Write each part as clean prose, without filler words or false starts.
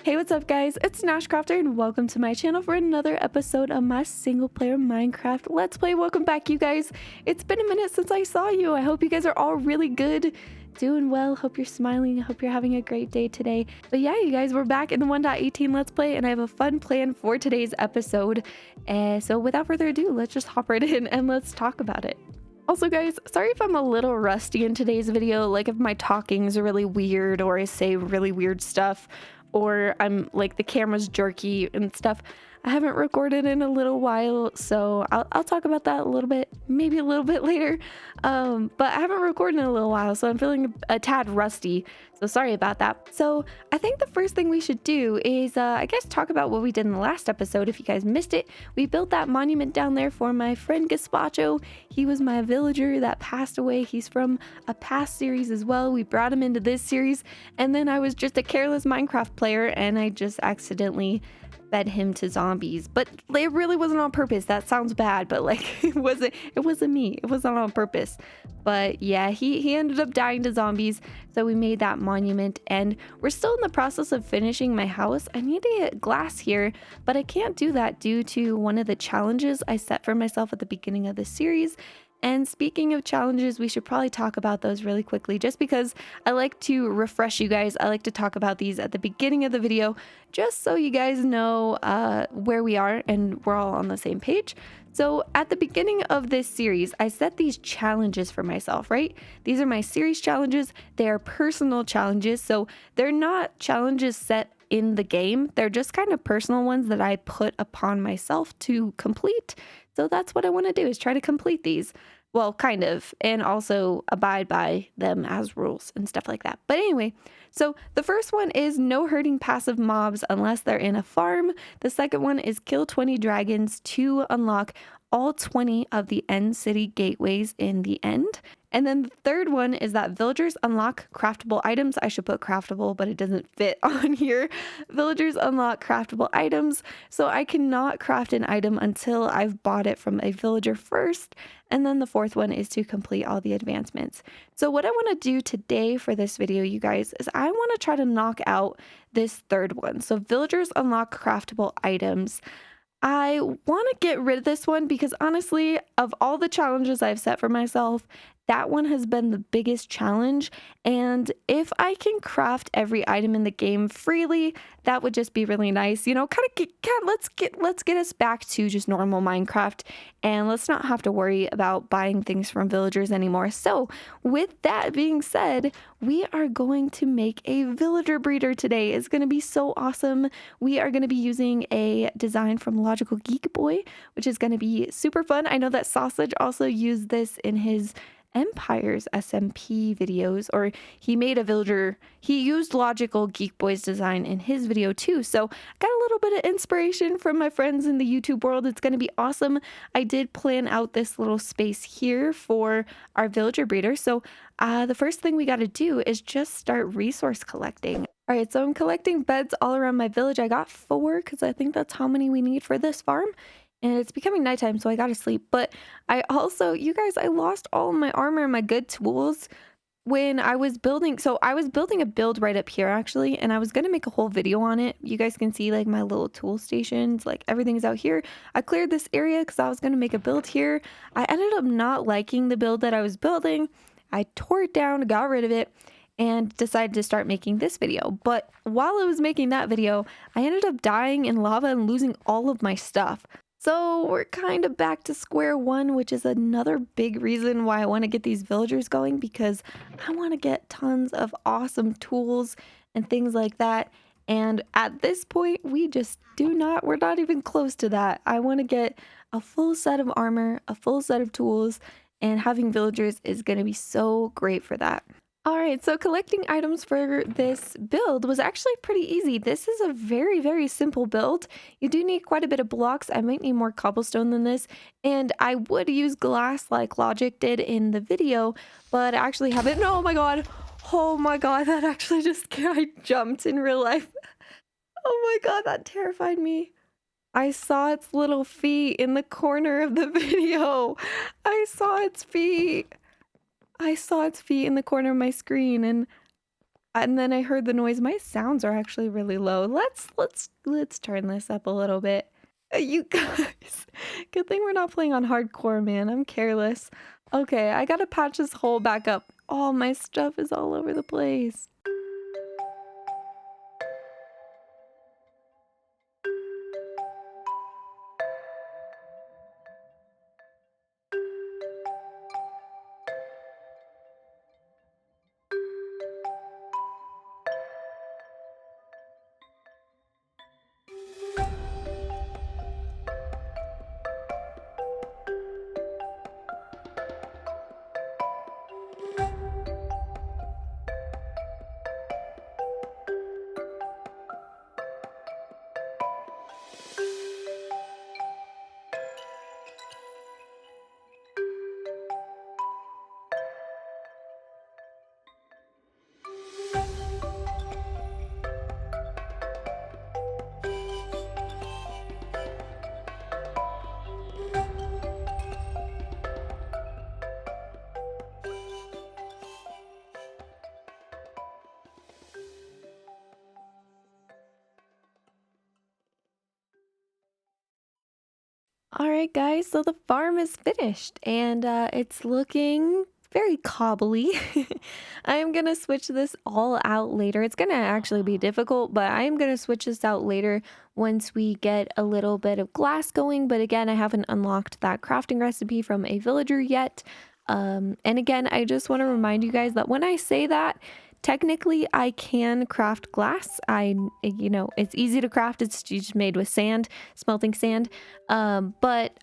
Hey, what's up guys? It's Crafter and welcome to my channel for another episode of my single player Minecraft Let's Play. Welcome back, you guys. It's been a minute since I saw you. I hope you guys are all really good, doing well. Hope you're smiling. I hope you're having a great day today. But yeah, you guys, we're back in the 1.18 Let's Play and I have a fun plan for today's episode. So without further ado, let's just hop right in and let's talk about it. Also guys, sorry if I'm a little rusty in today's video, like if my talking's really weird or I say really weird stuff, or I'm like the camera's jerky and stuff. I haven't recorded in a little while, so I'll talk about that a little bit, maybe a little bit later. But I haven't recorded in a little while, so I'm feeling a tad rusty. So sorry about that. So I think the first thing we should do is, I guess, talk about what we did in the last episode. If you guys missed it, we built that monument down there for my friend Gazpacho. He was my villager that passed away. He's from a past series as well. We brought him into this series, and then I was just a careless Minecraft player, and I just accidentally fed him to zombies. But it really wasn't on purpose. That sounds bad, but like it wasn't me. It wasn't on purpose. But yeah, he ended up dying to zombies, so we made that monument, and we're still in the process of finishing my house. I need to get glass here, but I can't do that due to one of the challenges I set for myself at the beginning of the series. And speaking of challenges, we should probably talk about those really quickly, just because I like to refresh you guys. I like to talk about these at the beginning of the video, just so you guys know where we are and we're all on the same page. So at the beginning of this series, I set these challenges for myself, right? These are my series challenges. They are personal challenges, so they're not challenges set in the game. They're just kind of personal ones that I put upon myself to complete. So that's what I want to do, is try to complete these. Well, kind of, and also abide by them as rules and stuff like that. But anyway, so the first one is no hurting passive mobs unless they're in a farm. The second one is kill 20 dragons to unlock all 20 of the end city gateways in the end. And then the third one is that villagers unlock craftable items. I should put craftable, but it doesn't fit on here. Villagers unlock craftable items, so I cannot craft an item until I've bought it from a villager first. And then the fourth one is to complete all the advancements. So what I want to do today for this video, you guys, is I want to try to knock out this third one. So villagers unlock craftable items. I want to get rid of this one because honestly, of all the challenges I've set for myself, that one has been the biggest challenge, and if I can craft every item in the game freely, that would just be really nice. You know, let's get us back to just normal Minecraft, and let's not have to worry about buying things from villagers anymore. So with that being said, we are going to make a villager breeder today. It's going to be so awesome. We are going to be using a design from Logical Geek Boy, which is going to be super fun. I know that Sausage also used this in his Empire's SMP videos, or he made a villager. He used Logical Geek Boy's design in his video too, so I got a little bit of inspiration from my friends in the YouTube world. It's going to be awesome. I did plan out this little space here for our villager breeder, so the first thing we got to do is just start resource collecting. All right, so I'm collecting beds all around my village. I got 4 because I think that's how many we need for this farm. And it's becoming nighttime, so I gotta sleep. But I also, you guys, I lost all of my armor and my good tools when I was building. So I was building a build right up here, actually, and I was gonna make a whole video on it. You guys can see like my little tool stations, like everything's out here. I cleared this area because I was gonna make a build here. I ended up not liking the build that I was building. I tore it down, got rid of it, and decided to start making this video. But while I was making that video, I ended up dying in lava and losing all of my stuff. So we're kind of back to square one, which is another big reason why I want to get these villagers going, because I want to get tons of awesome tools and things like that. And at this point, we're not even close to that. I want to get a full set of armor, a full set of tools, and having villagers is going to be so great for that. All right, so collecting items for this build was actually pretty easy. This is a very, very simple build. You do need quite a bit of blocks. I might need more cobblestone than this, and I would use glass like Logic did in the video, but I actually haven't. Oh my god. Oh my god, that actually just, I jumped in real life. Oh my god, that terrified me. I saw its little feet in the corner of the video. I saw its feet. I saw its feet in the corner of my screen, and And then I heard the noise. My sounds are actually really low. Let's turn this up a little bit. You guys, good thing we're not playing on hardcore, man. I'm careless. Okay, I gotta patch this hole back up. All my stuff is all over the place. All right, guys, so the farm is finished and it's looking very cobbly. I'm gonna switch this all out later. It's gonna actually be difficult, but I am gonna switch this out later once we get a little bit of glass going. But again, I haven't unlocked that crafting recipe from a villager yet. And again, I just want to remind you guys that when I say that, technically I can craft glass. It's easy to craft. It's just made with sand, smelting sand. But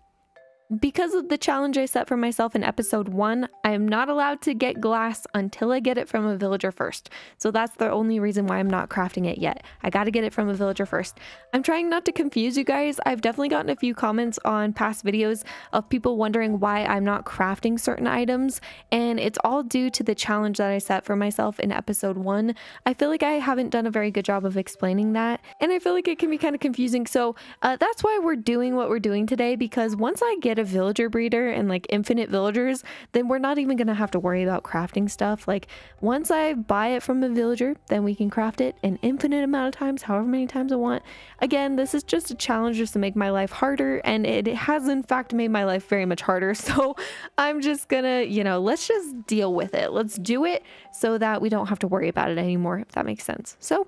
because of the challenge I set for myself in episode 1, I am not allowed to get glass until I get it from a villager first. So that's the only reason why I'm not crafting it yet. I got to get it from a villager first. I'm trying not to confuse you guys. I've definitely gotten a few comments on past videos of people wondering why I'm not crafting certain items, and it's all due to the challenge that I set for myself in episode 1. I feel like I haven't done a very good job of explaining that, and I feel like it can be kind of confusing. So that's why we're doing what we're doing today, because once I get a villager breeder and like infinite villagers, then we're not even gonna have to worry about crafting stuff. Like once I buy it from a villager, then we can craft it an infinite amount of times, however many times I want. Again, this is just a challenge just to make my life harder, and it has in fact made my life very much harder. So I'm just gonna, let's just deal with it. Let's do it so that we don't have to worry about it anymore, if that makes sense. So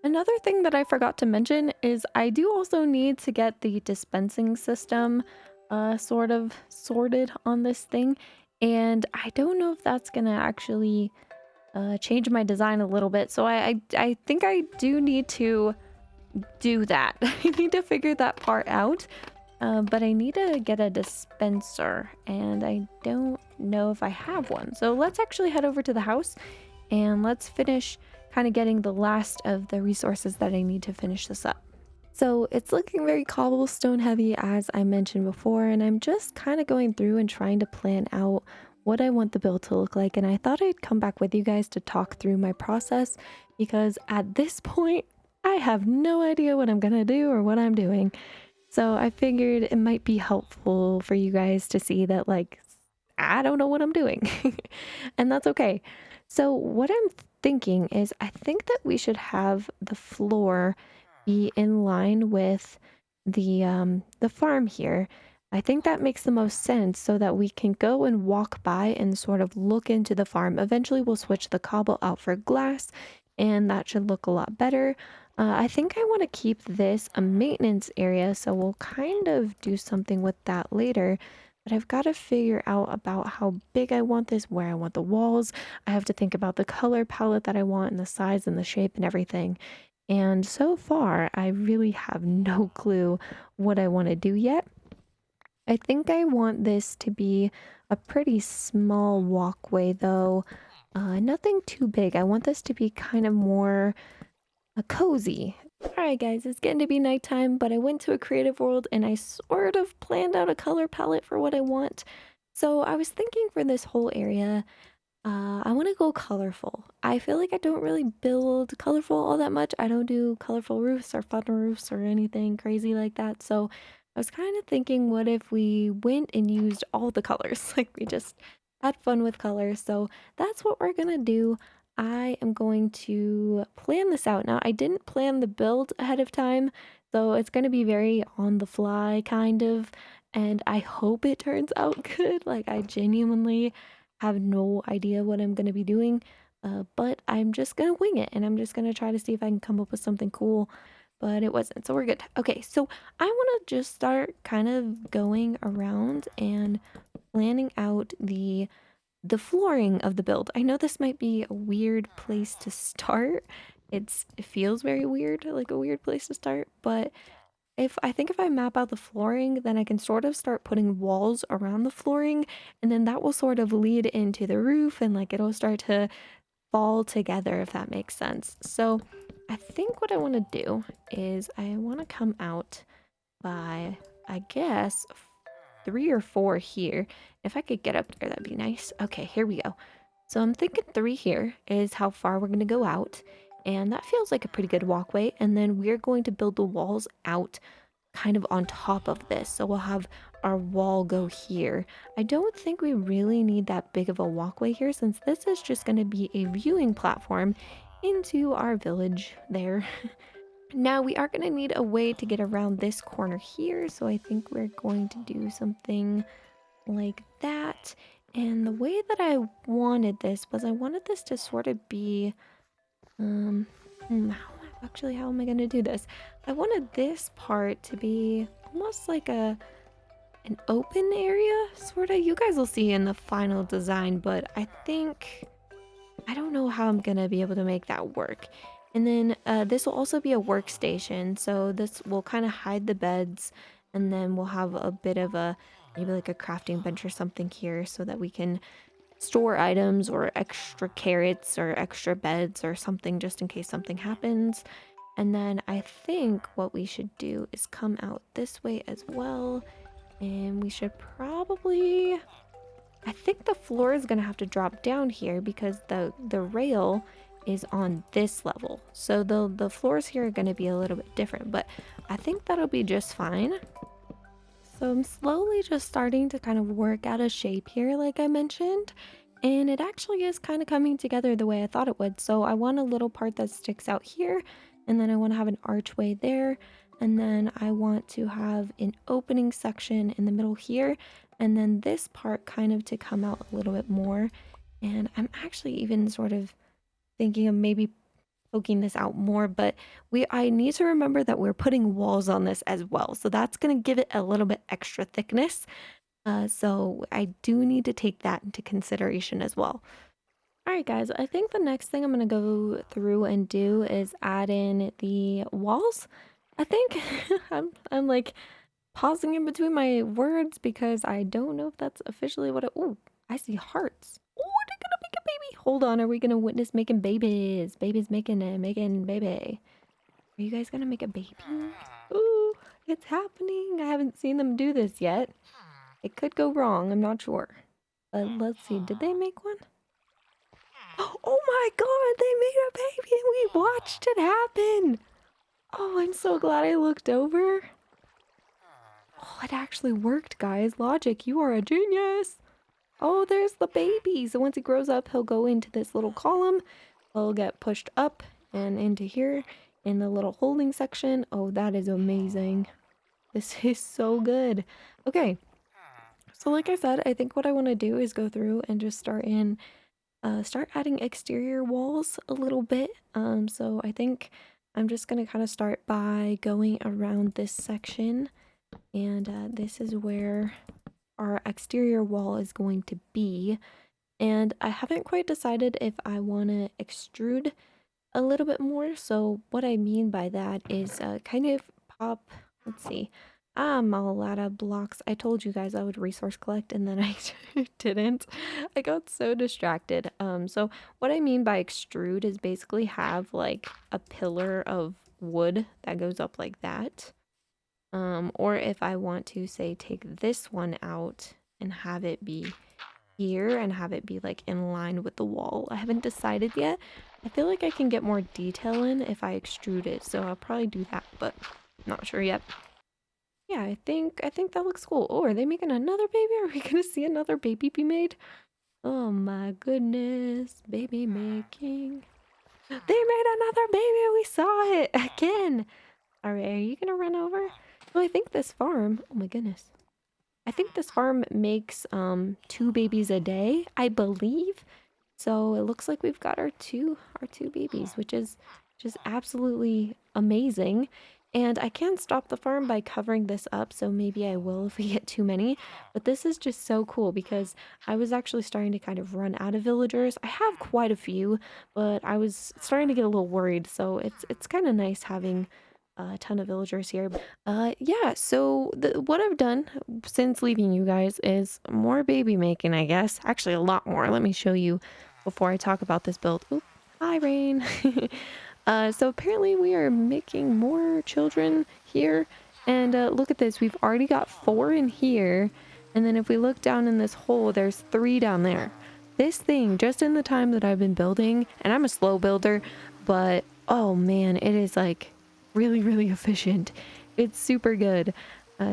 another thing that I forgot to mention is I do also need to get the dispensing system sort of sorted on this thing, and I don't know if that's gonna actually change my design a little bit. So I think I do need to do that. I need to figure that part out, but I need to get a dispenser, and I don't know if I have one. So let's actually head over to the house and let's finish kind of getting the last of the resources that I need to finish this up. So it's looking very cobblestone heavy, as I mentioned before, and I'm just kind of going through and trying to plan out what I want the build to look like. And I thought I'd come back with you guys to talk through my process, because at this point I have no idea what I'm gonna do or what I'm doing. So I figured it might be helpful for you guys to see that, like, I don't know what I'm doing. And that's okay. So what I'm thinking is, I think that we should have the floor be in line with the farm here. I think that makes the most sense, so that we can go and walk by and sort of look into the farm. Eventually we'll switch the cobble out for glass, and that should look a lot better. I think I want to keep this a maintenance area, so we'll kind of do something with that later. But I've got to figure out about how big I want this, where I want the walls. I have to think about the color palette that I want, and the size and the shape and everything. And so far, I really have no clue what I want to do yet. I think I want this to be a pretty small walkway, though. Nothing too big. I want this to be kind of more cozy. Alright guys, it's getting to be nighttime, but I went to a creative world and I sort of planned out a color palette for what I want. So I was thinking for this whole area, I want to go colorful. I feel like I don't really build colorful all that much. I don't do colorful roofs or fun roofs or anything crazy like that. So I was kind of thinking, what if we went and used all the colors? Like we just had fun with colors. So that's what we're gonna do. I am going to plan this out. Now, I didn't plan the build ahead of time, so it's going to be very on the fly kind of, and I hope it turns out good. Like, I genuinely have no idea what I'm going to be doing, but I'm just going to wing it, and I'm just going to try to see if I can come up with something cool, but it wasn't, so we're good. Okay, so I want to just start kind of going around and planning out the flooring of the build. I know this might be a weird place to start. It feels very weird, like a weird place to start, but if I map out the flooring, then I can sort of start putting walls around the flooring, and then that will sort of lead into the roof, and like it'll start to fall together, if that makes sense. So I think what I want to do is I want to come out by, I guess, 3 or 4 here. If I could get up there, that'd be nice. Okay, here we go. So I'm thinking 3 here is how far we're going to go out. And that feels like a pretty good walkway. And then we're going to build the walls out kind of on top of this. So we'll have our wall go here. I don't think we really need that big of a walkway here, since this is just going to be a viewing platform into our village there. Now we are going to need a way to get around this corner here, so I think we're going to do something like that. And the way that I wanted this was I wanted this to sort of be, how am I going to do this? I wanted this part to be almost like an open area, sort of. You guys will see in the final design, but I don't know how I'm going to be able to make that work. And then this will also be a workstation, so this will kind of hide the beds, and then we'll have a bit of maybe like a crafting bench or something here so that we can store items or extra carrots or extra beds or something just in case something happens. And then I think what we should do is come out this way as well, and we should probably... I think the floor is going to have to drop down here because the rail is on this level. So the floors here are going to be a little bit different, but I think that'll be just fine. So I'm slowly just starting to kind of work out a shape here, like I mentioned, and it actually is kind of coming together the way I thought it would. So I want a little part that sticks out here, and then I want to have an archway there, and then I want to have an opening section in the middle here, and then this part kind of to come out a little bit more. And I'm actually even sort of thinking of maybe poking this out more, but I need to remember that we're putting walls on this as well, so that's going to give it a little bit extra thickness. So I do need to take that into consideration as well. All right, guys, I think the next thing I'm going to go through and do is add in the walls. I think I'm like pausing in between my words because I don't know if that's officially what it... Oh, I see hearts. Oh, they're gonna make a baby. Hold on, are we gonna witness making babies? Babies making baby. Are you guys gonna make a baby? Ooh, it's happening. I haven't seen them do this yet. It could go wrong, I'm not sure. But let's see, did they make one? Oh my god, they made a baby and we watched it happen. Oh, I'm so glad I looked over. Oh, it actually worked, guys. Logic, you are a genius. Oh, there's the baby. So once he grows up, he'll go into this little column. He'll get pushed up and into here in the little holding section. Oh, that is amazing. This is so good. Okay. So like I said, I think what I want to do is go through and just start adding exterior walls a little bit. So I think I'm just going to kind of start by going around this section. And this is where our exterior wall is going to be. And I haven't quite decided if I want to extrude a little bit more. So what I mean by that is kind of pop, let's see, I'm all out of blocks. I told you guys I would resource collect and then I didn't. I got so distracted. So what I mean by extrude is basically have like a pillar of wood that goes up like that. Or if I want to say take this one out and have it be here and have it be like in line with the wall. I haven't decided yet. I feel like I can get more detail in if I extrude it, so I'll probably do that, but not sure yet. Yeah, I think that looks cool. Oh, are they making another baby? Are we gonna see another baby be made? Oh my goodness, baby making. They made another baby. We saw it again. All right, are you gonna run over? Well, I think this farm. Oh my goodness. I think this farm makes 2 babies a day, I believe. So it looks like we've got our two babies, which is just absolutely amazing. And I can't stop the farm by covering this up, so maybe I will if we get too many. But this is just so cool because I was actually starting to kind of run out of villagers. I have quite a few, but I was starting to get a little worried. So it's kind of nice having a ton of villagers here. Yeah, so what I've done since leaving you guys is more baby making, I guess. Actually, a lot more. Let me show you before I talk about this build. Oop, hi, Rain. So apparently we are making more children here. And look at this. We've already got 4 in here. And then if we look down in this hole, there's 3 down there. This thing, just in the time that I've been building, and I'm a slow builder, but oh man, it is like really, really efficient. It's super good.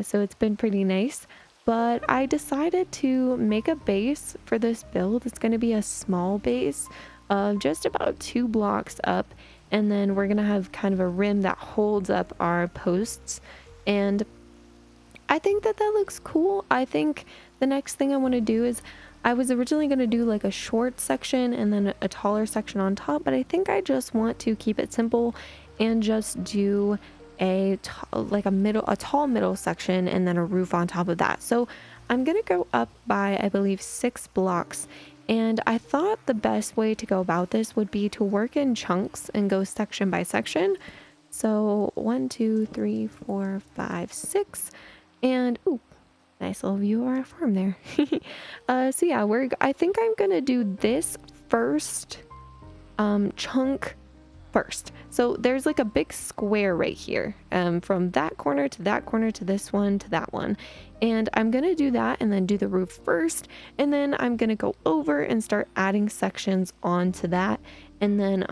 So it's been pretty nice. But I decided to make a base for this build. It's going to be a small base of just about 2 blocks up. And then we're going to have kind of a rim that holds up our posts. And I think that looks cool. I think the next thing I want to do is I was originally going to do like a short section and then a taller section on top. But I think I just want to keep it simple and just do a tall middle section and then a roof on top of that. So I'm gonna go up by, I believe, 6 blocks, and I thought the best way to go about this would be to work in chunks and go section by section. So 1 2 3 4 5 6, and ooh, nice little view of our farm there. So yeah, I think I'm gonna do this first chunk first. So there's like a big square right here, from that corner to that corner to this one to that one. And I'm gonna do that and then do the roof first. And then I'm gonna go over and start adding sections onto that. And then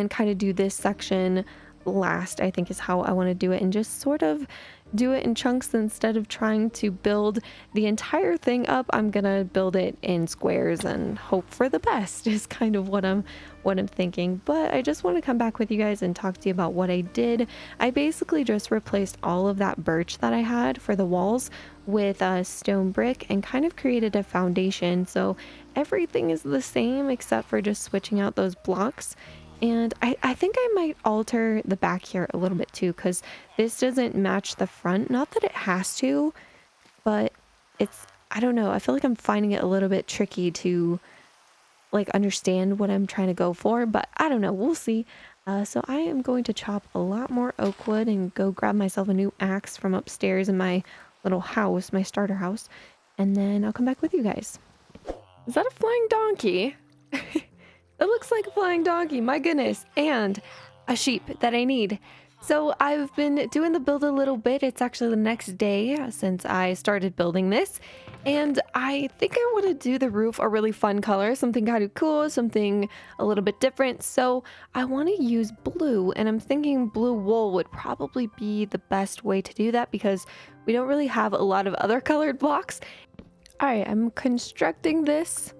kind of do this section last, I think is how I want to do it, and just sort of do it in chunks instead of trying to build the entire thing up. I'm gonna build it in squares and hope for the best is kind of what I'm thinking. But I just want to come back with you guys and talk to you about what I did. I basically just replaced all of that birch that I had for the walls with a stone brick and kind of created a foundation. So everything is the same except for just switching out those blocks. And I think I might alter the back here a little bit too, because this doesn't match the front. Not that it has to, but I don't know. I feel like I'm finding it a little bit tricky to like understand what I'm trying to go for, but I don't know. We'll see. So I am going to chop a lot more oak wood and go grab myself a new axe from upstairs in my little house, my starter house, and then I'll come back with you guys. Is that a flying donkey? It looks like a flying donkey, my goodness, and a sheep that I need. So I've been doing the build a little bit. It's actually the next day since I started building this, and I think I want to do the roof a really fun color, something kind of cool, something a little bit different. So I want to use blue, and I'm thinking blue wool would probably be the best way to do that because we don't really have a lot of other colored blocks. All right, I'm constructing this.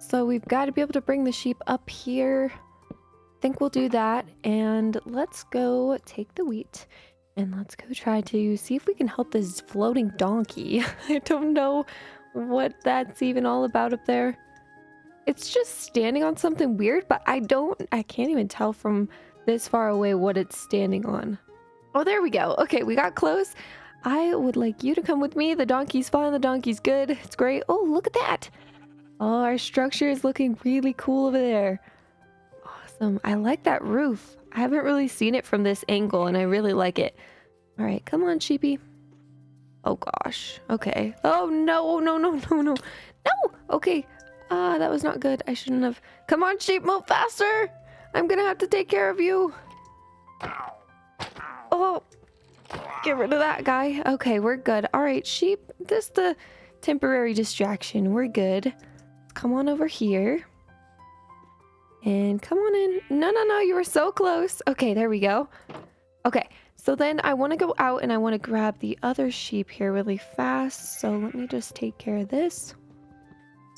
So we've got to be able to bring the sheep up here. I think we'll do that. And let's go take the wheat and let's go try to see if we can help this floating donkey. I don't know what that's even all about up there. It's just standing on something weird, but I can't even tell from this far away what it's standing on. Oh, there we go. Okay, we got close. I would like you to come with me. The donkey's fine. The donkey's good. It's great. Oh, look at that. Oh, our structure is looking really cool over there. Awesome. I like that roof. I haven't really seen it from this angle, and I really like it. All right, come on, sheepy. Oh, gosh. Okay. Oh, no, no, no, no, no. No! Okay. That was not good. I shouldn't have. Come on, sheep, move faster! I'm gonna have to take care of you. Oh, get rid of that guy. Okay, we're good. All right, sheep, this is the temporary distraction. We're good. Come on over here. And come on in. No, no, no, you were so close. Okay, there we go. Okay, so then I want to go out and I want to grab the other sheep here really fast. So let me just take care of this.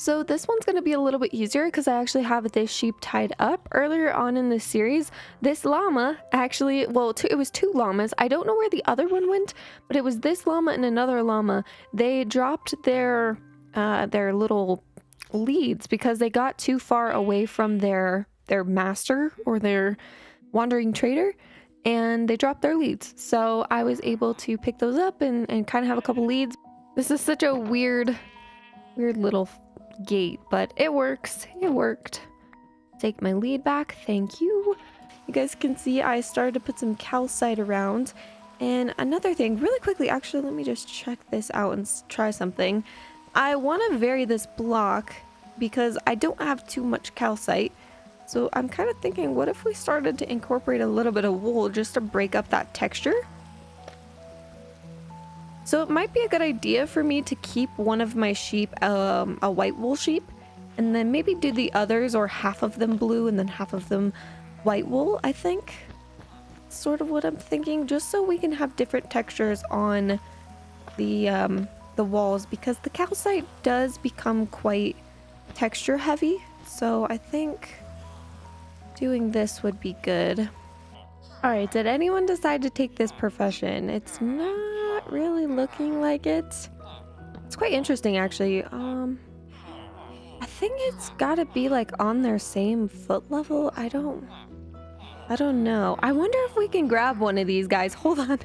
So this one's going to be a little bit easier because I actually have this sheep tied up. Earlier on in the series, this llama actually, well, it was two llamas. I don't know where the other one went, but it was this llama and another llama. They dropped their little leads because they got too far away from their master or their wandering trader, and they dropped their leads. So I was able to pick those up and kind of have a couple leads. This is such a weird little gate, but it works. It worked. Take my lead back. Thank you. You guys can see I started to put some calcite around. And another thing, really quickly, actually, let me just check this out and try something. I want to vary this block because I don't have too much calcite. So I'm kind of thinking, what if we started to incorporate a little bit of wool just to break up that texture? So it might be a good idea for me to keep one of my sheep a white wool sheep, and then maybe do the others, or half of them blue and then half of them white wool, I think. Sort of what I'm thinking, just so we can have different textures on the walls, because the calcite does become quite texture heavy. So I think doing this would be good. Alright, did anyone decide to take this profession? It's not really looking like it. It's quite interesting, actually. I think it's gotta be like on their same foot level. I don't know. I wonder if we can grab one of these guys. Hold on.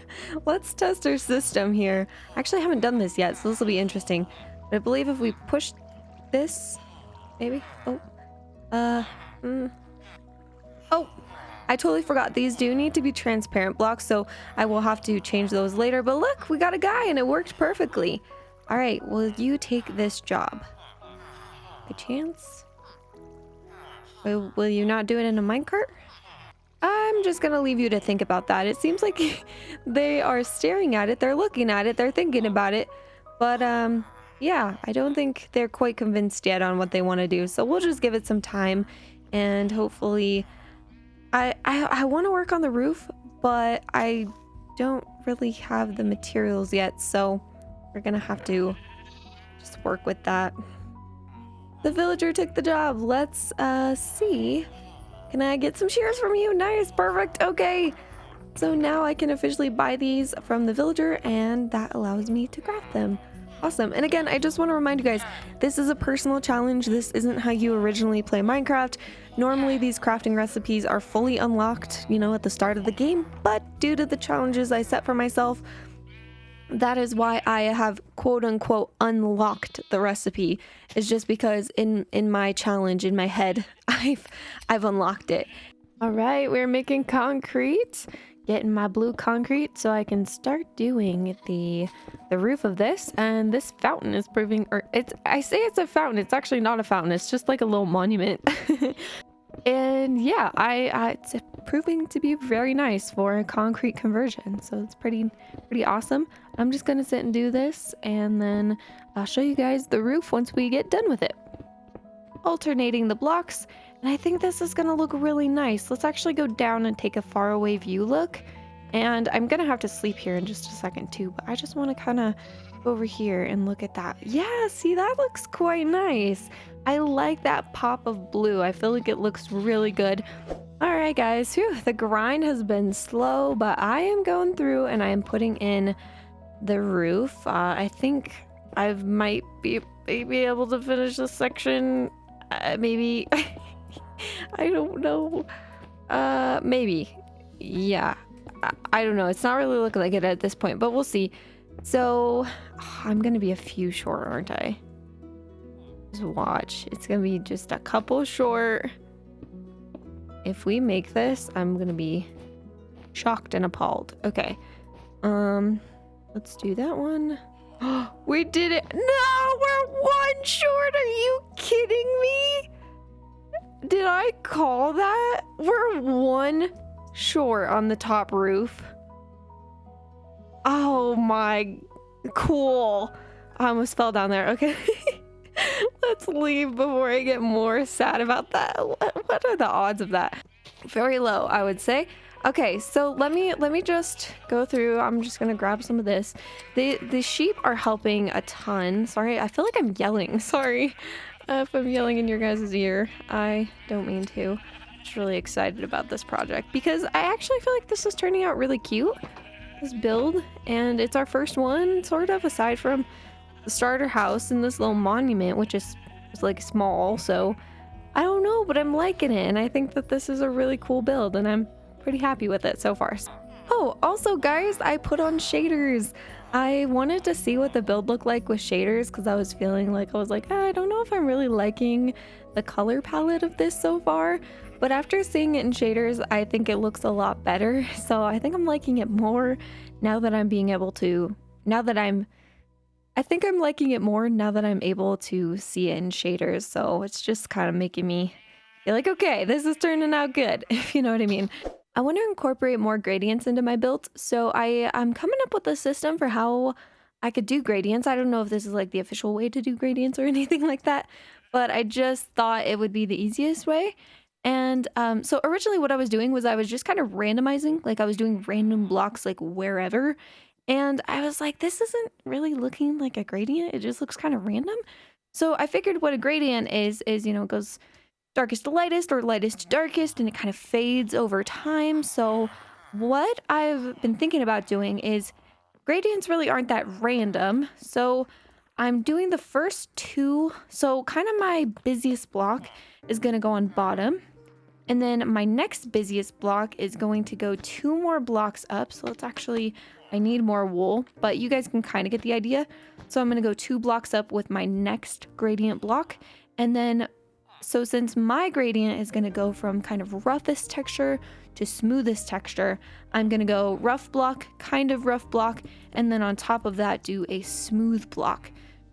Let's test our system here. I actually haven't done this yet, so this will be interesting. But I believe if we push this, maybe. Oh, I totally forgot. These do need to be transparent blocks, so I will have to change those later. But look, we got a guy and it worked perfectly. All right, will you take this job? By chance? Will you not do it in a minecart? I'm just gonna leave you to think about that. It seems like they are staring at it, they're looking at it, they're thinking about it. But yeah, I don't think they're quite convinced yet on what they want to do. So we'll just give it some time, and hopefully I want to work on the roof, but I don't really have the materials yet, so we're gonna have to just work with that. The villager took the job. Let's see. Can I get some shears from you? Nice, perfect. Okay, so now I can officially buy these from the villager, and that allows me to craft them. Awesome. And again, I just want to remind you guys, this is a personal challenge. This isn't how you originally play Minecraft. Normally these crafting recipes are fully unlocked, you know, at the start of the game, but due to the challenges I set for myself, that is why I have quote unquote unlocked the recipe. It's just because in my challenge, in my head, I've unlocked it. All right, we're making concrete. Getting my blue concrete so I can start doing the roof of this. And this fountain is proving, or I say it's a fountain, it's actually not a fountain, it's just like a little monument. And yeah, it's proving to be very nice for a concrete conversion, so it's pretty awesome. I'm just gonna sit and do this, and then I'll show you guys the roof once we get done with it. Alternating the blocks, and I think this is gonna look really nice. Let's actually go down and take a faraway view look. And I'm gonna have to sleep here in just a second too, but I just want to kind of go over here and look at that. Yeah, see, that looks quite nice. I like that pop of blue. I feel like it looks really good. All right, guys, phew, the grind has been slow, but I am going through and I am putting in the roof. I think I might be able to finish this section. Maybe. I don't know. Maybe. Yeah. I don't know. It's not really looking like it at this point, but we'll see. So, I'm gonna be a few short, aren't I? Just watch. It's gonna be just a couple short. If we make this, I'm gonna be shocked and appalled. Okay. Let's do that one. We did it. No, we're one short. Are you kidding me? Did I call that? We're one short on the top roof. Oh my, cool. I almost fell down there. Okay. Let's leave before I get more sad about that. What are the odds of that? Very low, I would say. Okay, so let me just go through. I'm just gonna grab some of this. The sheep are helping a ton. Sorry, I feel like I'm yelling. Sorry. If I'm yelling in your guys' ear, I don't mean to. Just really excited about this project because I actually feel like this is turning out really cute, this build, and it's our first one, sort of, aside from the starter house and this little monument, which is like small, so I don't know, but I'm liking it, and I think that this is a really cool build, and I'm pretty happy with it so far. Oh, also guys, I put on shaders. I wanted to see what the build looked like with shaders because I was feeling like, I don't know if I'm really liking the color palette of this so far, but after seeing it in shaders, I think it looks a lot better. So I think I'm liking it more now that I'm able to see it in shaders. So it's just kind of making me feel like, okay, this is turning out good, if you know what I mean. I want to incorporate more gradients into my builds, so I'm coming up with a system for how I could do gradients. I don't know if this is like the official way to do gradients or anything like that, but I just thought it would be the easiest way. And so originally what I was doing was I was just kind of randomizing, like I was doing random blocks like wherever, and I was like, this isn't really looking like a gradient, it just looks kind of random. So I figured what a gradient is, you know, it goes darkest to lightest or lightest to darkest, and it kind of fades over time. So what I've been thinking about doing is gradients really aren't that random. So I'm doing the first two. So kind of my busiest block is going to go on bottom. And then my next busiest block is going to go 2 more blocks up. So let's actually, I need more wool, but you guys can kind of get the idea. So I'm going to go 2 blocks up with my next gradient block. And then so since my gradient is going to go from kind of roughest texture to smoothest texture, I'm going to go rough block, kind of rough block, and then on top of that do a smooth block.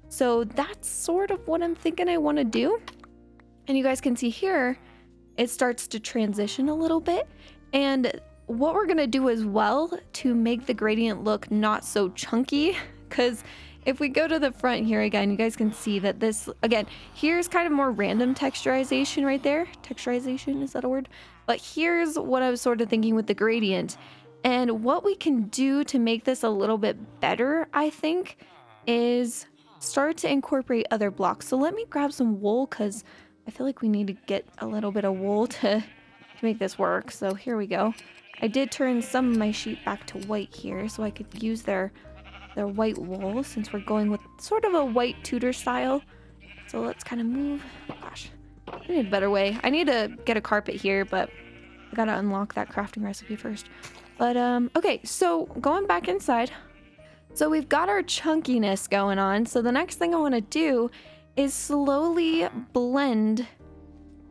So that's sort of what I'm thinking I want to do. And you guys can see here, it starts to transition a little bit. And what we're going to do as well to make the gradient look not so chunky, because if we go to the front here again, you guys can see that this, again, here's kind of more random texturization right there. Texturization, is that a word? But here's what I was sort of thinking with the gradient. And what we can do to make this a little bit better, I think, is start to incorporate other blocks. So let me grab some wool because I feel like we need to get a little bit of wool to make this work. So here we go. I did turn some of my sheet back to white here so I could use their white wool since we're going with sort of a white Tudor style. So let's kind of move. Gosh, I need a better way. I need to get a carpet here, but I gotta unlock that crafting recipe first. But okay, so going back inside. So we've got our chunkiness going on. So the next thing I want to do is slowly blend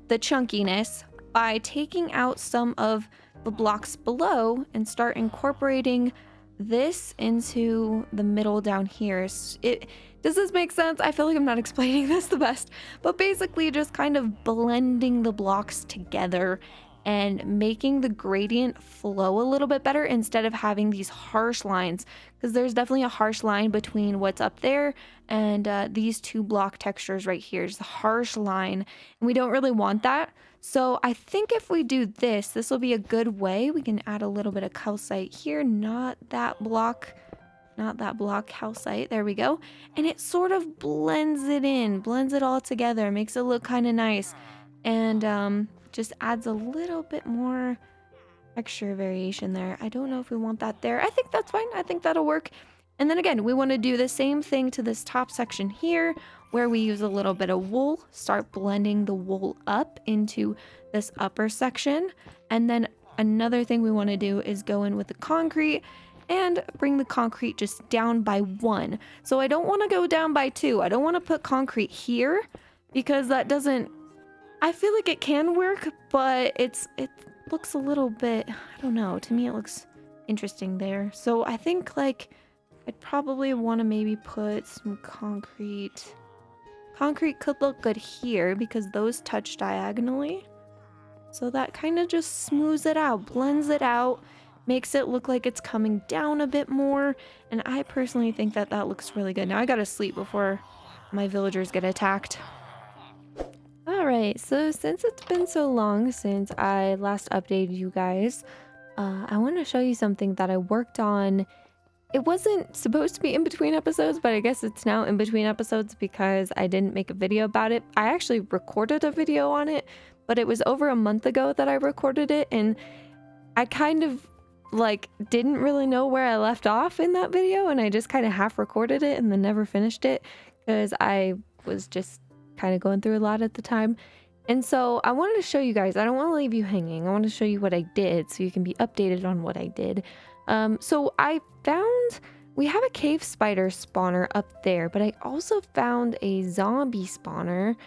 the chunkiness by taking out some of the blocks below and start incorporating this into the middle down here. Does this make sense? I feel like I'm not explaining this the best, but basically just kind of blending the blocks together and making the gradient flow a little bit better instead of having these harsh lines, because there's definitely a harsh line between what's up there and these 2 block textures right here. Is the harsh line, and we don't really want that. So I think if we do this, this will be a good way. We can add a little bit of calcite here, not that block calcite. There we go. And it sort of blends it all together, makes it look kind of nice, and just adds a little bit more texture variation there. I don't know if we want that there. I think that's fine. I think that'll work. And then again, we want to do the same thing to this top section here, where we use a little bit of wool, start blending the wool up into this upper section. And then another thing we want to do is go in with the concrete and bring the concrete just down by 1. So I don't want to go down by 2. I don't want to put concrete here because that doesn't, I feel like it can work, but it looks a little bit, I don't know, to me it looks interesting there. So I think like I'd probably want to maybe put some concrete. Concrete could look good here because those touch diagonally. So that kind of just smooths it out, blends it out, makes it look like it's coming down a bit more. And I personally think that that looks really good. Now I gotta sleep before my villagers get attacked. Alright, so since it's been so long since I last updated you guys, I want to show you something that I worked on It wasn't supposed to be in between episodes, but I guess it's now in between episodes because I didn't make a video about it. I actually recorded a video on it, but it was over a month ago that I recorded it, and I kind of like didn't really know where I left off in that video, and I just kind of half recorded it and then never finished it because I was just kind of going through a lot at the time. And so I wanted to show you guys, I don't want to leave you hanging. I want to show you what I did so you can be updated on what I did. So I found, we have a cave spider spawner up there, but I also found a zombie spawner,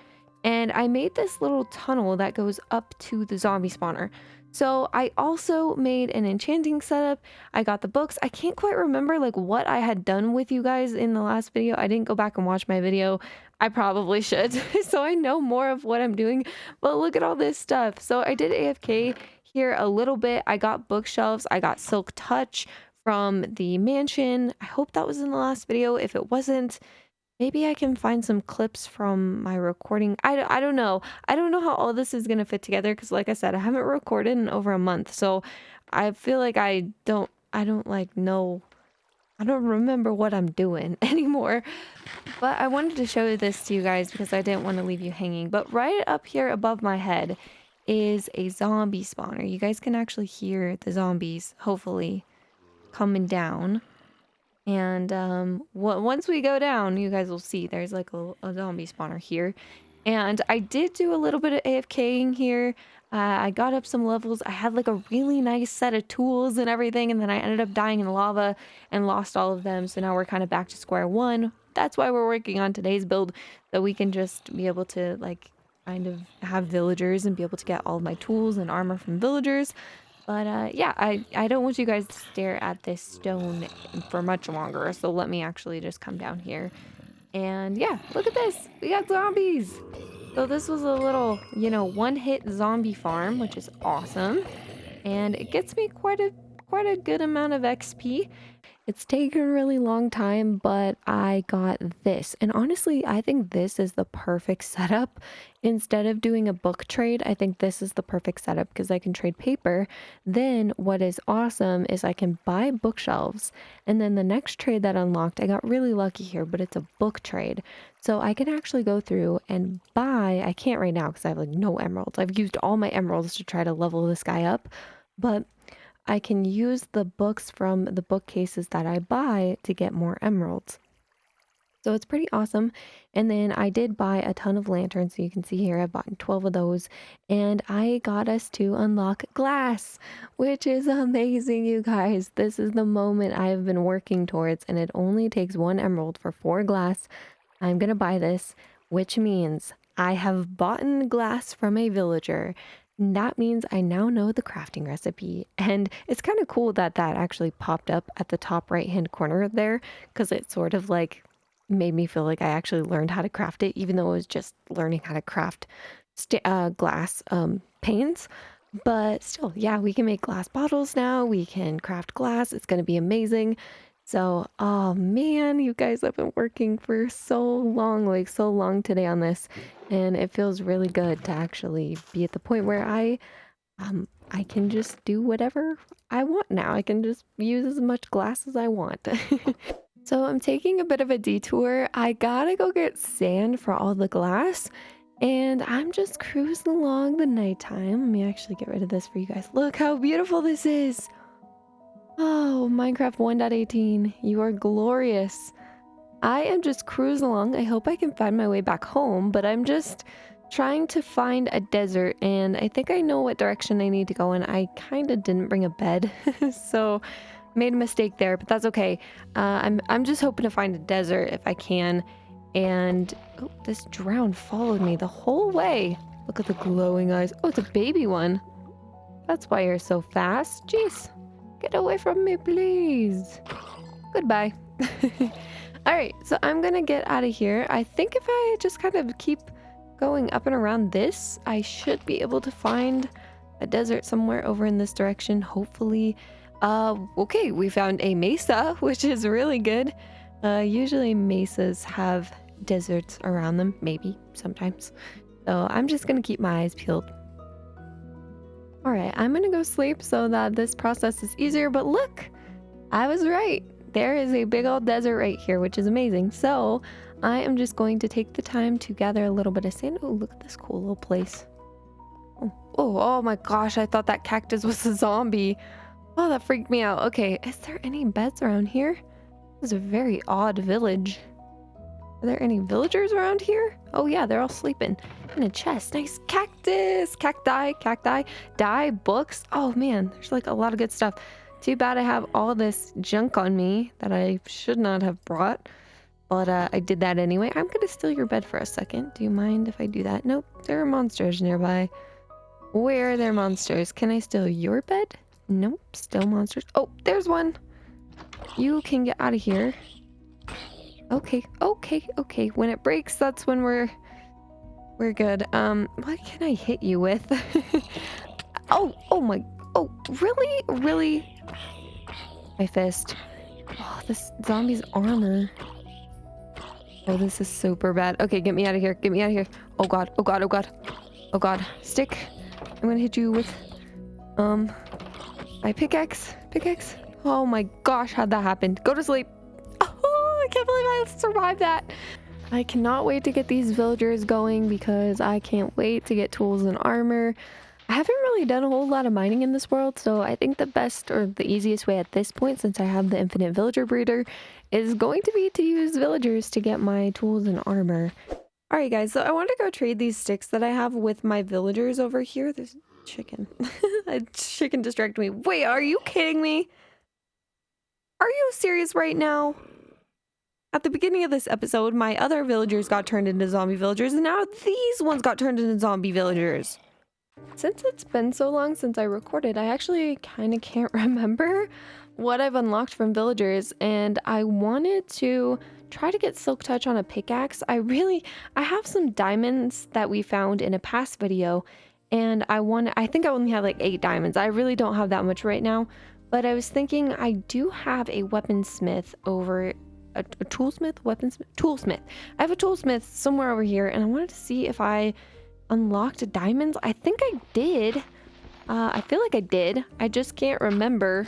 and I made this little tunnel that goes up to the zombie spawner. So I also made an enchanting setup. I got the books. I can't quite remember like what I had done with you guys in the last video. I didn't go back and watch my video. I probably should. So I know more of what I'm doing, but look at all this stuff. So I did AFK here a little bit. I got bookshelves. I got Silk Touch from the mansion. I hope that was in the last video. If it wasn't, maybe I can find some clips from my recording. I don't know. I don't know how all this is going to fit together because like I said, I haven't recorded in over a month. So I feel like I don't like know. I don't remember what I'm doing anymore. But I wanted to show this to you guys because I didn't want to leave you hanging. But right up here above my head is a zombie spawner. You guys can actually hear the zombies, hopefully, coming down. And once we go down, you guys will see there's like a zombie spawner here. And I did do a little bit of AFKing here. I got up some levels. I had like a really nice set of tools and everything. And then I ended up dying in lava and lost all of them. So now we're kind of back to square one. That's why we're working on today's build, so we can just be able to like kind of have villagers and be able to get all of my tools and armor from villagers. But yeah, I don't want you guys to stare at this stone for much longer, so let me actually just come down here. And yeah, look at this. We got zombies. So this was a little, you know, one-hit zombie farm, which is awesome. And it gets me quite a good amount of XP. It's taken a really long time, but I got this. And honestly, I think this is the perfect setup. Instead of doing a book trade, I think this is the perfect setup because I can trade paper. Then what is awesome is I can buy bookshelves. And then the next trade that unlocked, I got really lucky here, but it's a book trade. So I can actually go through and buy, I can't right now because I have like no emeralds. I've used all my emeralds to try to level this guy up, but I can use the books from the bookcases that I buy to get more emeralds. So it's pretty awesome. And then I did buy a ton of lanterns. So you can see here, I bought 12 of those. And I got us to unlock glass, which is amazing, you guys. This is the moment I have been working towards, and it only takes 1 emerald for 4 glass. I'm going to buy this, which means I have bought glass from a villager. That means I now know the crafting recipe, and it's kind of cool that that actually popped up at the top right hand corner there, because it sort of like made me feel like I actually learned how to craft it, even though it was just learning how to craft glass panes. But still, yeah, we can make glass bottles now. We can craft glass. It's going to be amazing. So, oh man, you guys have been working for so long, like so long today on this, and it feels really good to actually be at the point where I can just do whatever I want now. I can just use as much glass as I want. So I'm taking a bit of a detour. I gotta go get sand for all the glass, and I'm just cruising along the nighttime. Let me actually get rid of this for you guys. Look how beautiful this is. Oh, Minecraft 1.18, you are glorious. I am just cruising along. I hope I can find my way back home, but I'm just trying to find a desert, and I think I know what direction I need to go in. I kind of didn't bring a bed, so made a mistake there, but that's okay. I'm just hoping to find a desert if I can. And oh, this drown followed me the whole way. Look at the glowing eyes. Oh, it's a baby one. That's why you're so fast. Jeez. Get away from me, please. Goodbye. All right, so I'm gonna get out of here. I think if I just kind of keep going up and around this, I should be able to find a desert somewhere over in this direction, hopefully. Okay, we found a mesa, which is really good. Usually mesas have deserts around them, maybe, sometimes. So I'm just gonna keep my eyes peeled. Alright, I'm gonna go sleep so that this process is easier, but look! I was right! there is a big old desert right here, which is amazing. So I am just going to take the time to gather a little bit of sand. Oh, look at this cool little place. Oh my gosh, I thought that cactus was a zombie. Oh, that freaked me out. Okay, is there any beds around here? This is a very odd village. Are there any villagers around here? Oh yeah, they're all sleeping in a chest. Nice cactus, cacti, dye, books. Oh man, there's like a lot of good stuff. Too bad I have all this junk on me that I should not have brought, but I did that anyway. I'm gonna steal your bed for a second. Do you mind if I do that? Nope, there are monsters nearby. Where are there monsters? Can I steal your bed? Nope, still monsters. Oh, there's one. You can get out of here. Okay. When it breaks, that's when we're good. What can I hit you with? Oh, really? My fist. Oh, this zombie's armor. Oh, this is super bad. Okay, get me out of here. Oh god. Stick. I'm gonna hit you with my pickaxe. Oh my gosh, how'd that happen? Go to sleep. I can't believe I survived that. I cannot wait to get these villagers going because I can't wait to get tools and armor. I haven't really done a whole lot of mining in this world, so I think the best or the easiest way at this point, since I have the infinite villager breeder, is going to be to use villagers to get my tools and armor. Alright guys, so I want to go trade these sticks that I have with my villagers over here. There's chicken. A chicken distracted me. Wait, are you kidding me? Are you serious right now? At the beginning of this episode, my other villagers got turned into zombie villagers, and now these ones got turned into zombie villagers. Since it's been so long since I recorded, I actually kind of can't remember what I've unlocked from villagers, and I wanted to try to get Silk Touch on a pickaxe. I have some diamonds that we found in a past video, and I think I only have like 8 diamonds. I really don't have that much right now, but I was thinking I do have a weaponsmith over a toolsmith. I have a toolsmith somewhere over here, and I wanted to see if I unlocked diamonds. I think I did. I feel like I did. I just can't remember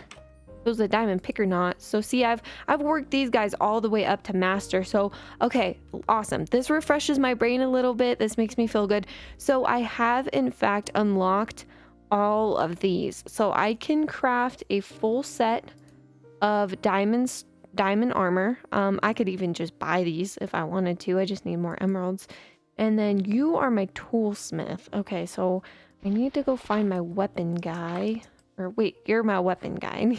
if it was a diamond pick or not. So see, I've worked these guys all the way up to master. So okay, awesome. This refreshes my brain a little bit. This makes me feel good. So I have in fact unlocked all of these. So I can craft a full set of diamond armor. I could even just buy these if I wanted to. I just need more emeralds. And then you are my toolsmith. Okay, so I need to go find my weapon guy. Or wait, you're my weapon guy.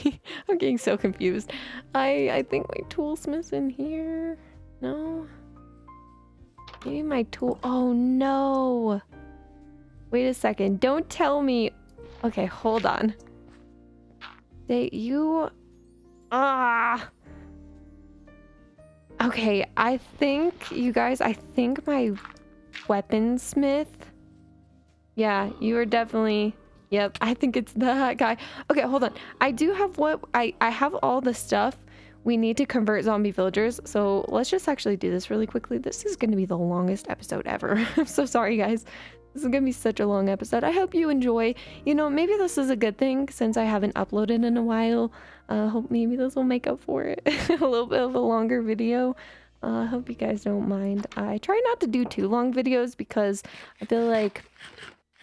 I'm getting so confused. I think my toolsmith's in here. No? Maybe my tool... Oh no! Wait a second. Don't tell me... Okay, hold on. You... Okay, I think, you guys, my weaponsmith... Yeah, you are definitely... Yep, I think it's that guy. Okay, hold on. I do have I have all the stuff we need to convert zombie villagers. So let's just actually do this really quickly. This is going to be the longest episode ever. I'm so sorry, guys. This is going to be such a long episode. I hope you enjoy. You know, maybe this is a good thing since I haven't uploaded in a while. Hope maybe this will make up for it. A little bit of a longer video. I hope you guys don't mind. I try not to do too long videos because I feel like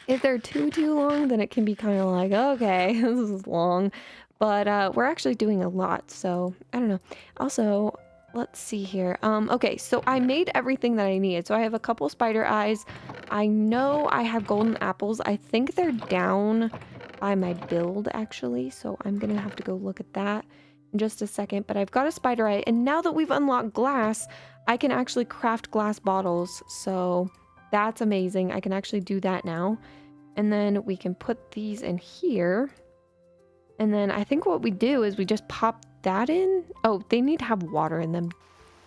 if they're too long, then it can be kind of like, okay, this is long. But we're actually doing a lot, so I don't know. Also, let's see here. Okay, so I made everything that I needed. So I have a couple spider eyes. I know I have golden apples. I think they're down by my build, actually. So I'm going to have to go look at that in just a second. But I've got a spider eye. And now that we've unlocked glass, I can actually craft glass bottles. So... that's amazing. I can actually do that now. And then we can put these in here. And then I think what we do is we just pop that in. Oh, they need to have water in them.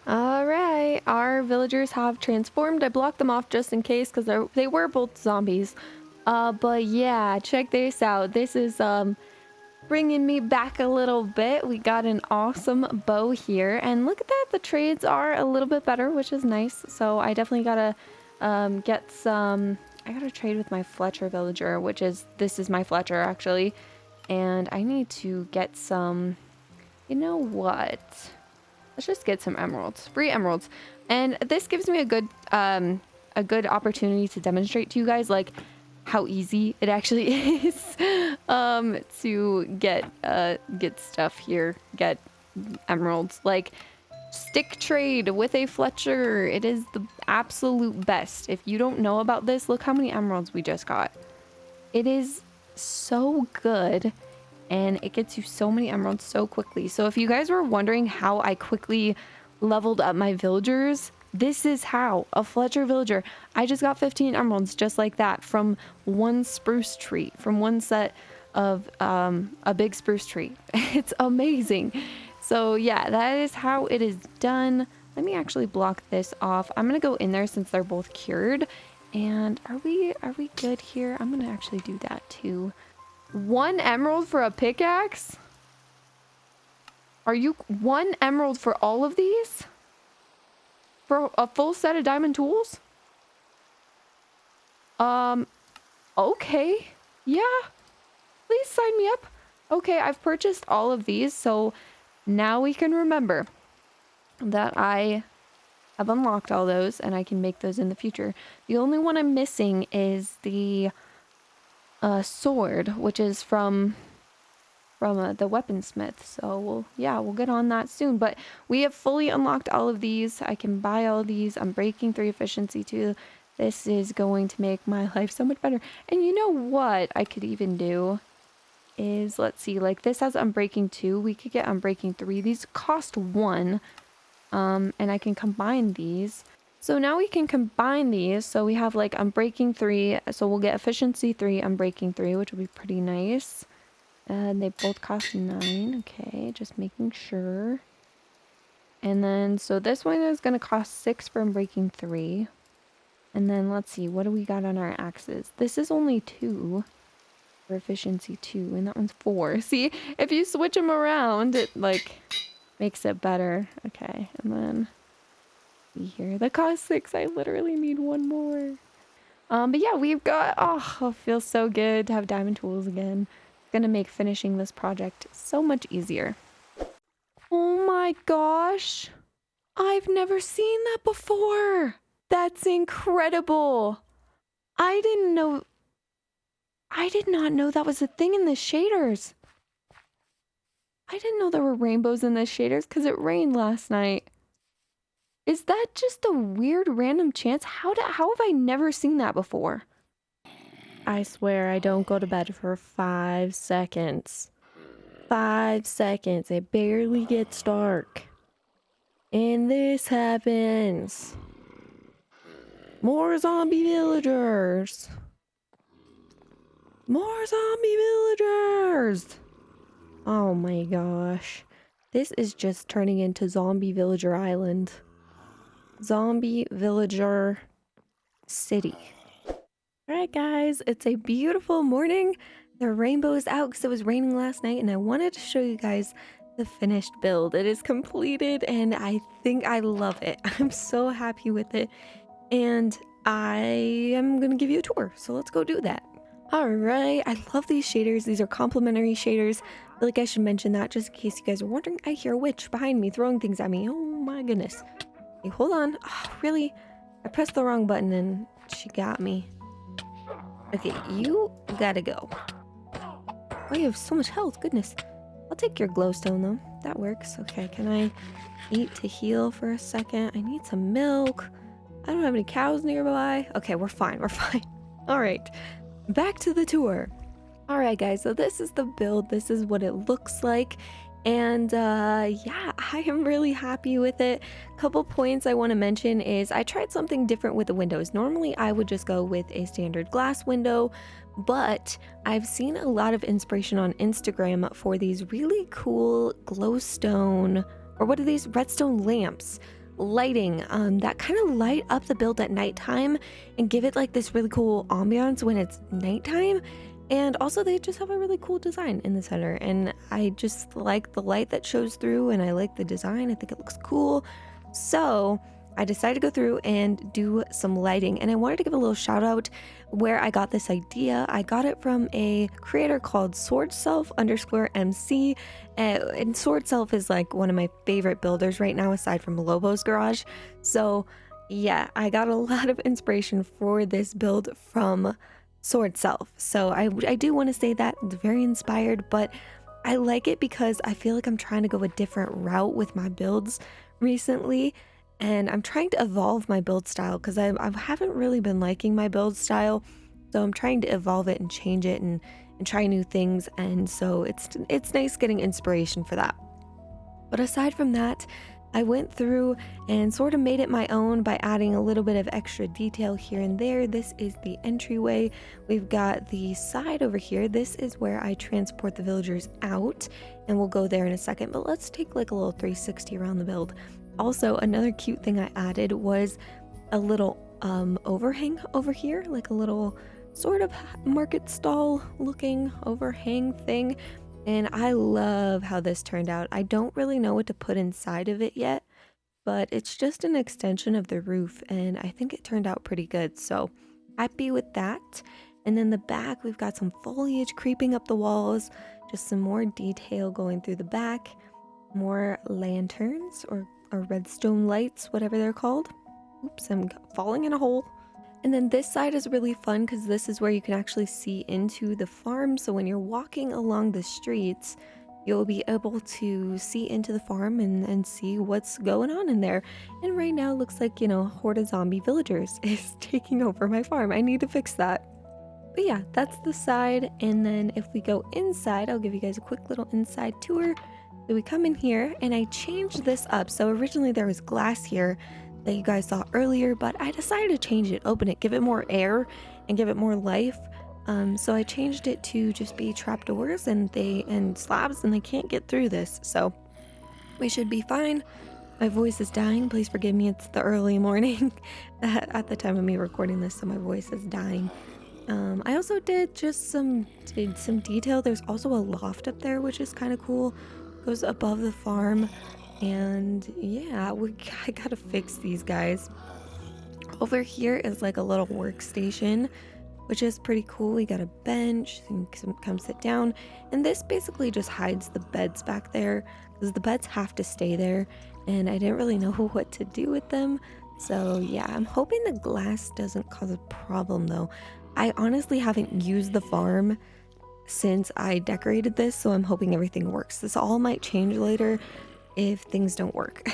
All right, our villagers have transformed. I blocked them off just in case because they were both zombies. But yeah, check this out. This is bringing me back a little bit. We got an awesome bow here. And look at that. The trades are a little bit better, which is nice. So I definitely gotta... get some... I gotta trade with my Fletcher villager, which is... this is my Fletcher, actually. And I need to get some You know what? Let's just get some emeralds, free emeralds. And this gives me a good opportunity to demonstrate to you guys like how easy it actually is to get stuff here, get emeralds. Like stick trade with a Fletcher. It is the absolute best. If you don't know about this, look how many emeralds we just got. It is so good. And it gets you so many emeralds so quickly. So if you guys were wondering how I quickly leveled up my villagers, this is how. A Fletcher villager. I just got 15 emeralds just like that from one spruce tree, from one set of a big spruce tree. It's amazing. So yeah, that is how it is done. Let me actually block this off. I'm gonna go in there since they're both cured. And are we good here? I'm gonna actually do that too. 1 emerald for a pickaxe? Are you 1 emerald for all of these? For a full set of diamond tools? Okay. Yeah. Please sign me up. Okay, I've purchased all of these, so now we can remember that I have unlocked all those and I can make those in the future. The only one I'm missing is the sword, which is from the weaponsmith. So we'll get on that soon. But we have fully unlocked all of these. I can buy all these. I'm breaking 3 efficiency too. This is going to make my life so much better. And you know what I could even do is, let's see, like this has unbreaking 2. We could get unbreaking 3. These cost 1. And I can combine these. So now we can combine these. So we have like unbreaking 3. So we'll get efficiency 3, unbreaking 3, which will be pretty nice. And they both cost 9. Okay, just making sure. And then, so this one is going to cost 6 for unbreaking 3. And then let's see, what do we got on our axes? This is only 2 for efficiency 2, and that one's 4. See, if you switch them around, it like makes it better. Okay, and then here, that cost 6. I literally need 1 more. But yeah, we've got, it feels so good to have diamond tools again. It's gonna make finishing this project so much easier. Oh my gosh, I've never seen that before. That's incredible. I did not know that was a thing in the shaders. I didn't know there were rainbows in the shaders because it rained last night. Is that just a weird random chance? How have I never seen that before? I swear I don't go to bed for 5 seconds. 5 seconds. It barely gets dark. And this happens. More zombie villagers. More zombie villagers. Oh my gosh. This is just turning into Zombie Villager Island. Zombie Villager City. Alright guys, it's a beautiful morning. The rainbow is out because it was raining last night, and I wanted to show you guys the finished build. It is completed and I think I love it. I'm so happy with it, and I am gonna give you a tour, so let's go do that. Alright, I love these shaders. These are complementary shaders. I feel like I should mention that just in case you guys are wondering. I hear a witch behind me throwing things at me. Oh my goodness. Hey, hold on. Oh, really? I pressed the wrong button and she got me. Okay, you gotta go. Oh, you have so much health. Goodness. I'll take your glowstone though. That works. Okay, can I eat to heal for a second? I need some milk. I don't have any cows nearby. Okay, we're fine. We're fine. All right. Back to the tour. All right, guys. So this is the build. This is what it looks like. And yeah, I am really happy with it. Couple points I want to mention is I tried something different with the windows. Normally I would just go with a standard glass window, but I've seen a lot of inspiration on Instagram for these really cool glowstone, or what are these, redstone lamps, lighting that kind of light up the build at nighttime and give it like this really cool ambiance when it's nighttime. And also they just have a really cool design in the center, and I just like the light that shows through, and I like the design. I think it looks cool. So I decided to go through and do some lighting. And I wanted to give a little shout out where I got this idea. I got it from a creator called swordself_MC. And Swordself is like one of my favorite builders right now, aside from Lobo's Garage. So yeah, I got a lot of inspiration for this build from Swordself. So I do want to say that it's very inspired, but I like it because I feel like I'm trying to go a different route with my builds recently, and I'm trying to evolve my build style because I haven't really been liking my build style, so I'm trying to evolve it and change it and try new things, and so it's nice getting inspiration for that. But aside from that, I went through and sort of made it my own by adding a little bit of extra detail here and there. This is the entryway. We've got the side over here. This is where I transport the villagers out, and we'll go there in a second. But let's take like a little 360 around the build. Also, another cute thing I added was a little overhang over here, like a little sort of market stall looking overhang thing. And I love how this turned out. I don't really know what to put inside of it yet, but it's just an extension of the roof, and I think it turned out pretty good. So happy with that. And then the back, we've got some foliage creeping up the walls, just some more detail going through the back, more lanterns or redstone lights, whatever they're called. Oops, I'm falling in a hole. And then this side is really fun because this is where you can actually see into the farm. So when you're walking along the streets, you'll be able to see into the farm and see what's going on in there. And right now it looks like, a horde of zombie villagers is taking over my farm. I need to fix that. But yeah, that's the side. And then if we go inside, I'll give you guys a quick little inside tour. So we come in here and I changed this up. So originally there was glass here that you guys saw earlier, but I decided to change it, open it, give it more air and give it more life. So I changed it to just be trapdoors and slabs, and they can't get through this, so we should be fine. My voice is dying, please forgive me, it's the early morning at the time of me recording this, so my voice is dying. I also did some detail. There's also a loft up there, which is kind of cool, goes above the farm. And yeah, I gotta fix these guys. Over here is like a little workstation, which is pretty cool. We got a bench, so you can come sit down. And this basically just hides the beds back there because the beds have to stay there. And I didn't really know what to do with them. So yeah, I'm hoping the glass doesn't cause a problem though. I honestly haven't used the farm since I decorated this, so I'm hoping everything works. This all might change later if things don't work.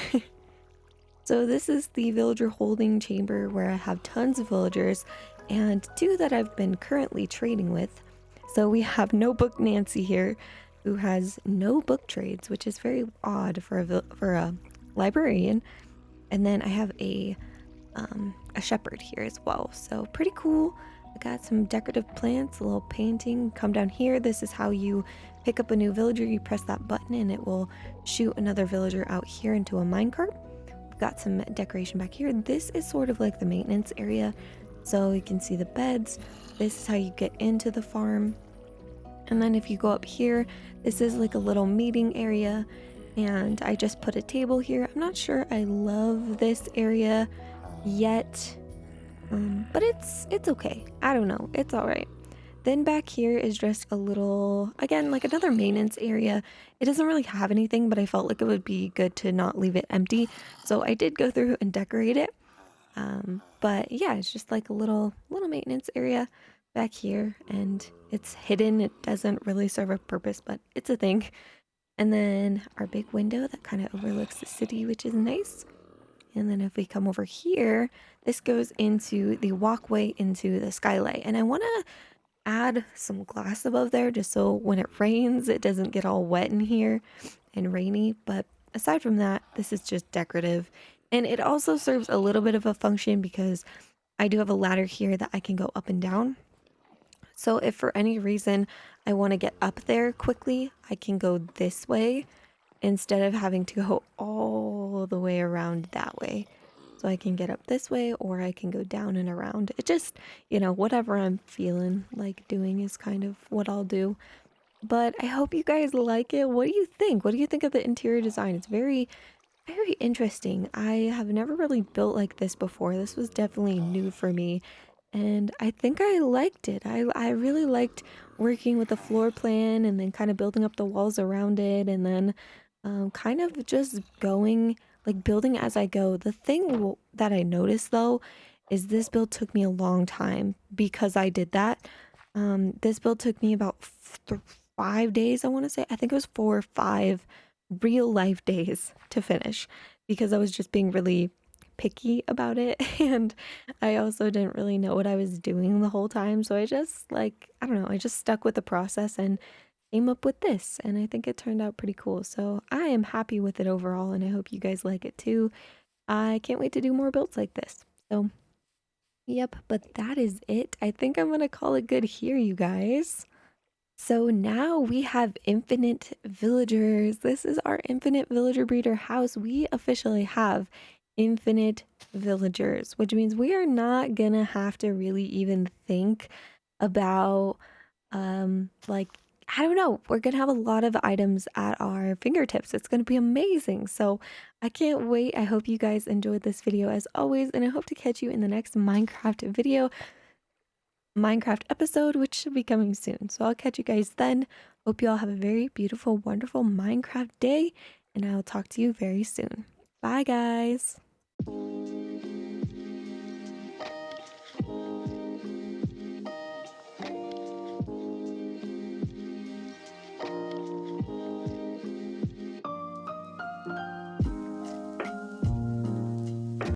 So this is the villager holding chamber where I have tons of villagers and two that I've been currently trading with. So we have Notebook Nancy here, who has no book trades, which is very odd for a librarian. And then I have a shepherd here as well, so pretty cool. I got some decorative plants, a little painting. Come down here, this is how you pick up a new villager. You press that button and it will shoot another villager out here into a minecart. We've got some decoration back here. This is sort of like the maintenance area, so you can see the beds. This is how you get into the farm. And then if you go up here, this is like a little meeting area, and I just put a table here. I'm not sure I love this area yet, but it's okay. I don't know, it's all right. Then back here is just a little, again, like another maintenance area. It doesn't really have anything, but I felt like it would be good to not leave it empty, so I did go through and decorate it. But yeah, it's just like a little maintenance area back here, and it's hidden. It doesn't really serve a purpose, but it's a thing. And then our big window that kind of overlooks the city, which is nice. And then if we come over here, this goes into the walkway into the skylight. And I want to add some glass above there just so when it rains, it doesn't get all wet in here and rainy. But aside from that, this is just decorative. And it also serves a little bit of a function because I do have a ladder here that I can go up and down. So if for any reason I want to get up there quickly, I can go this way instead of having to go all the way around that way. So I can get up this way or I can go down and around. It just, whatever I'm feeling like doing is kind of what I'll do. But I hope you guys like it. What do you think? What do you think of the interior design? It's very Very interesting. I have never really built like this before. This was definitely new for me. And I think I liked it. I really liked working with the floor plan and then kind of building up the walls around it and then kind of just going like building as I go. The thing that I noticed though is this build took me a long time because I did that. This build took me about 5 days, I want to say. I think it was 4 or 5 real life days to finish because I was just being really picky about it and I also didn't really know what I was doing the whole time. So I just like, I don't know, I just stuck with the process and came up with this. And I think it turned out pretty cool. So I am happy with it overall. And I hope you guys like it too. I can't wait to do more builds like this. So, yep, but that is it. I think I'm going to call it good here, you guys. So now we have infinite villagers. This is our infinite villager breeder house. We officially have infinite villagers, which means we are not gonna have to really even think about like I don't know, we're gonna have a lot of items at our fingertips. It's gonna be amazing. So I can't wait. I hope you guys enjoyed this video as always, and I hope to catch you in the next Minecraft episode, which should be coming soon. So I'll catch you guys then. Hope you all have a very beautiful, wonderful Minecraft day, and I'll talk to you very soon. Bye, guys.